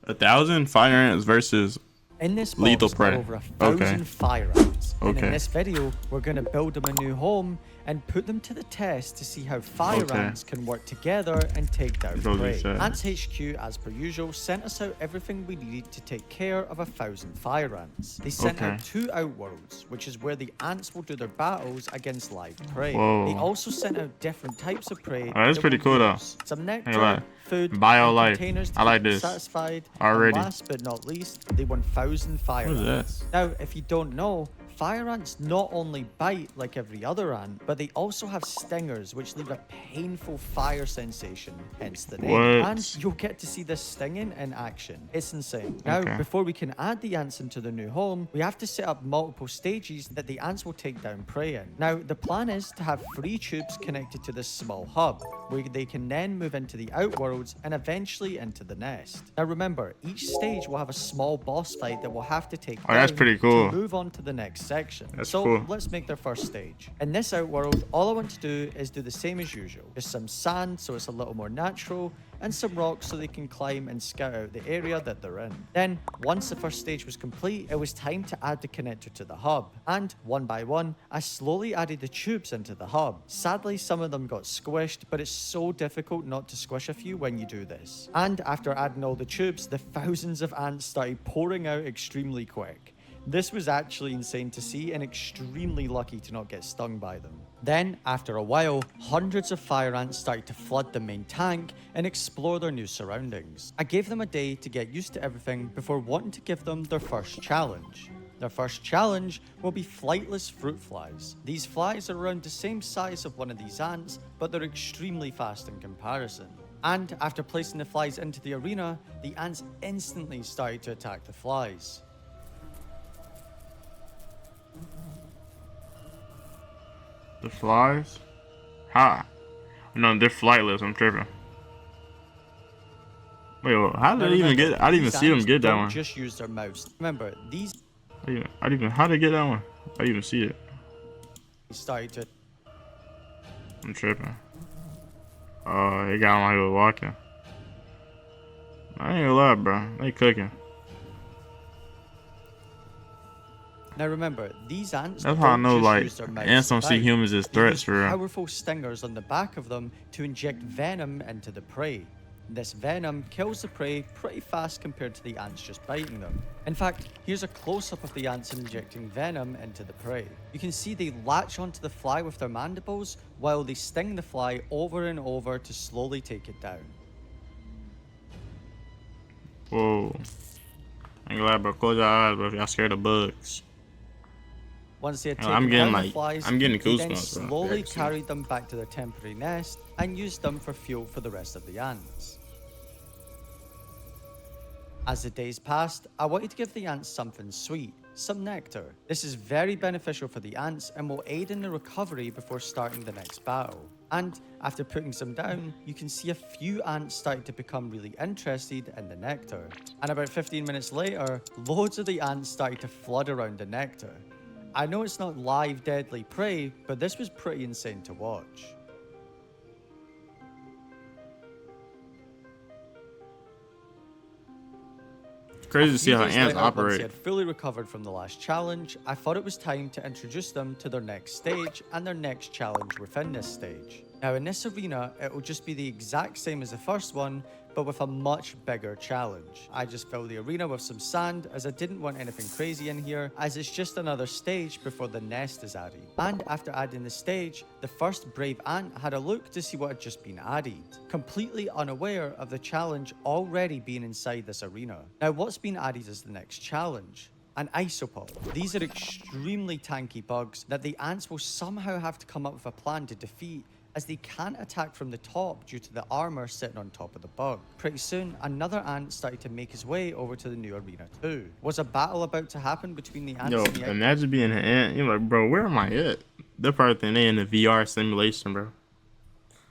1,000 fire ants versus In this box lethal are prey. over 1,000 fire ants. And in Okay. this video, we're going to build them a new home and put them to the test to see how fire ants can work together and take down prey. Ants HQ, as per usual, sent us out everything we needed to take care of 1,000 fire ants. They sent out 2 outworlds, which is where the ants will do their battles against live prey. They also sent out different types of prey. That's pretty cool though. Some nectar, food, bio and life. containers to I like keep them this satisfied. already. And last but not least, the 1,000 fire ants. Now, if you don't know, fire ants not only bite like every other ant, but they also have stingers which leave a painful fire sensation, hence the name. And you'll get to see this stinging in action. It's insane. Now, before we can add the ants into the new home, we have to set up multiple stages that the ants will take down prey in. Now, the plan is to have 3 tubes connected to this small hub, where they can then move into the outworlds and eventually into the nest. Now remember, each stage will have a small boss fight that we'll have to take down that's pretty cool. to move on to the next section. That's cool. Let's make their first stage. In this outworld, all I want to do is do the same as usual. Just some sand so it's a little more natural, and some rocks so they can climb and scout out the area that they're in. Then, once the first stage was complete, it was time to add the connector to the hub. And one by one, I slowly added the tubes into the hub. Sadly, some of them got squished, but it's so difficult not to squish a few when you do this. And after adding all the tubes, the thousands of ants started pouring out extremely quick. This was actually insane to see and extremely lucky to not get stung by them. Then, after a while, hundreds of fire ants started to flood the main tank and explore their new surroundings. I gave them a day to get used to everything before wanting to give them their first challenge. Their first challenge will be flightless fruit flies. These flies are around the same size of one of these ants, but they're extremely fast in comparison. And after placing the flies into the arena, the ants instantly started to attack the flies. The flies? Ha! No, they're flightless. I'm tripping. Wait, how did they even get? I didn't even see them get that one. Just use their mouths. Remember, these. How did they get that one? I didn't even see it. Started to. I'm tripping. Oh, they got on while he was walking. I ain't gonna lie, bro. They cooking. Now remember, these ants That's how I know, like, ants don't see bite. humans as threats for real. Powerful stingers on the back of them to inject venom into the prey. This venom kills the prey pretty fast compared to the ants just biting them. In fact, here's a close-up of the ants injecting venom into the prey. You can see they latch onto the fly with their mandibles while they sting the fly over and over to slowly take it down. Whoa. I ain't gonna lie, bro. Close your eyes, bro, if y'all scared of bugs. Once they had taken down the flies, I'm getting they then goosebumps, bro. slowly carried them back to their temporary nest and used them for fuel for the rest of the ants. As the days passed, I wanted to give the ants something sweet, some nectar. This is very beneficial for the ants and will aid in the recovery before starting the next battle. And after putting some down, you can see a few ants started to become really interested in the nectar. And about 15 minutes later, loads of the ants started to flood around the nectar. I know it's not live deadly prey, but this was pretty insane to watch. It's crazy to see how ants operate. Once they had fully recovered from the last challenge, I thought it was time to introduce them to their next stage and their next challenge within this stage. Now in this arena, it will just be the exact same as the first one, but with a much bigger challenge. I just filled the arena with some sand as I didn't want anything crazy in here, as it's just another stage before the nest is added. And after adding the stage, the first brave ant had a look to see what had just been added, completely unaware of the challenge already being inside this arena. Now what's been added as the next challenge? An isopod. These are extremely tanky bugs that the ants will somehow have to come up with a plan to defeat, as they can't attack from the top due to the armor sitting on top of the bug. Pretty soon, another ant started to make his way over to the new arena too. Was a battle about to happen between the ants and the imagine being an ant. You're like, bro, where am I at? They're probably thinking they in the VR simulation, bro.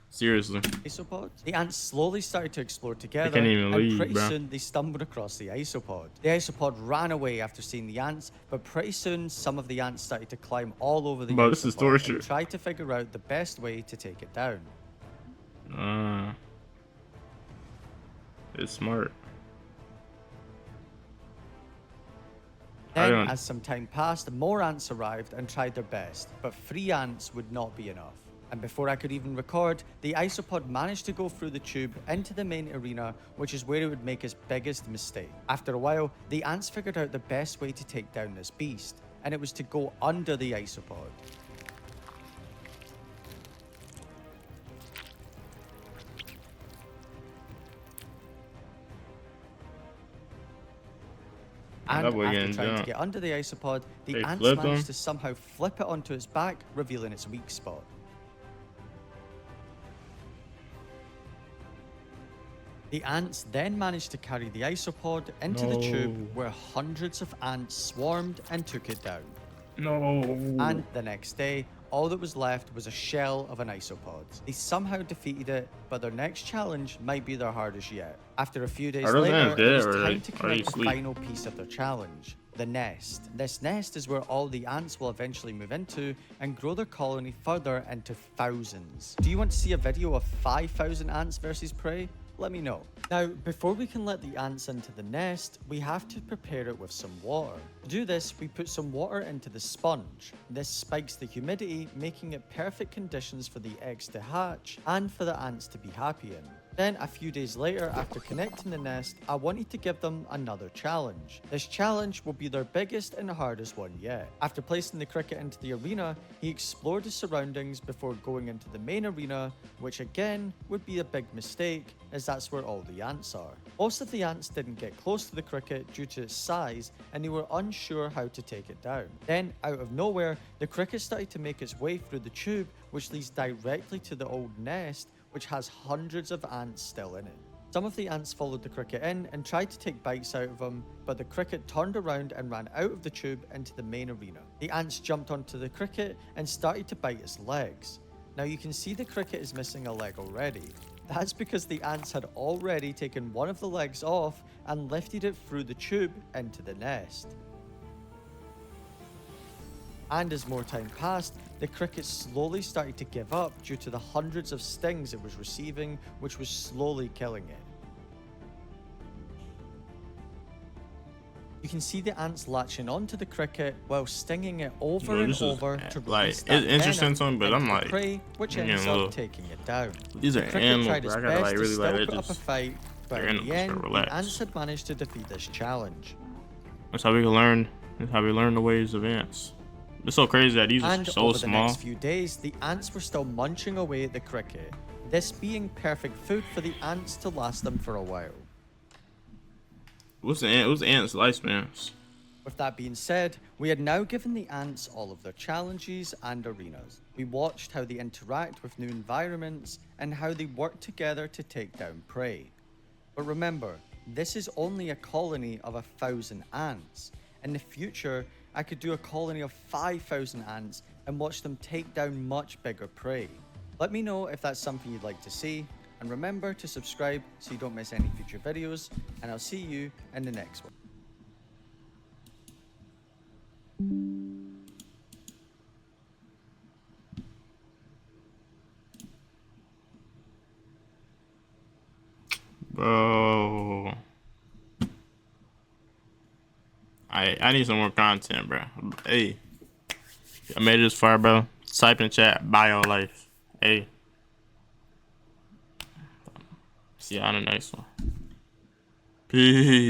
Seriously. Isopod. The ants slowly started to explore together, they can't even leave, and pretty bro. soon they stumbled across the isopod. The isopod ran away after seeing the ants, but pretty soon some of the ants started to climb all over the isopod this is torture. and tried to figure out the best way to take it down. It's smart. Then, don't. as some time passed, more ants arrived and tried their best, but 3 ants would not be enough. And before I could even record, the isopod managed to go through the tube into the main arena, which is where it would make its biggest mistake. After a while, the ants figured out the best way to take down this beast, and it was to go under the isopod. And That boy after getting trying to jumped. get under the isopod, the They ants flipped managed him? to somehow flip it onto its back, revealing its weak spot. The ants then managed to carry the isopod into the tube, No. where hundreds of ants swarmed and took it down. No. And the next day, all that was left was a shell of an isopod. They somehow defeated it, but their next challenge might be their hardest yet. After a few days Are those later, ants it dead, was or time they- to are they connect the asleep? final piece of their challenge, the nest. This nest is where all the ants will eventually move into and grow their colony further into thousands. Do you want to see a video of 5,000 ants versus prey? Let me know. Now, before we can let the ants into the nest, we have to prepare it with some water. To do this, we put some water into the sponge. This spikes the humidity, making it perfect conditions for the eggs to hatch and for the ants to be happy in. Then, a few days later, after connecting the nest, I wanted to give them another challenge. This challenge will be their biggest and hardest one yet. After placing the cricket into the arena, he explored the surroundings before going into the main arena, which again would be a big mistake, as that's where all the ants are. Most of the ants didn't get close to the cricket due to its size, and they were unsure how to take it down. Then, out of nowhere, the cricket started to make its way through the tube, which leads directly to the old nest, which has hundreds of ants still in it. Some of the ants followed the cricket in and tried to take bites out of him, but the cricket turned around and ran out of the tube into the main arena. The ants jumped onto the cricket and started to bite its legs. Now you can see the cricket is missing a leg already. That's because the ants had already taken one of the legs off and lifted it through the tube into the nest. And as more time passed, the cricket slowly started to give up due to the hundreds of stings it was receiving, which was slowly killing it. You can see the ants latching onto the cricket while stinging it over Bro, and this is, over to like, release it's that interesting venom to me, but into I'm the like, prey, which I'm ends getting a up little- taking it down. These are The cricket animals, tried bro. its I gotta best like to really still let it put up a just. fight, but they're in the animals, end, bro, the relax. ants had managed to defeat this challenge. That's how we can learn. That's how we learn the ways of ants. It's so crazy that these are And so over the small. next few days, the ants were still munching away at the cricket, this being perfect food for the ants to last them for a while. What's the ant? What's the ants' lifespans? With that being said, we had now given the ants all of their challenges and arenas. We watched how they interact with new environments and how they work together to take down prey. But remember, this is only a colony of 1,000 ants. In the future, I could do a colony of 5,000 ants and watch them take down much bigger prey. Let me know if that's something you'd like to see, and remember to subscribe so you don't miss any future videos, and I'll see you in the next one. Bro. I need some more content, bro. Hey. I made it this far, bro. Type in chat, bio life. Hey. See you on the next one. Peace.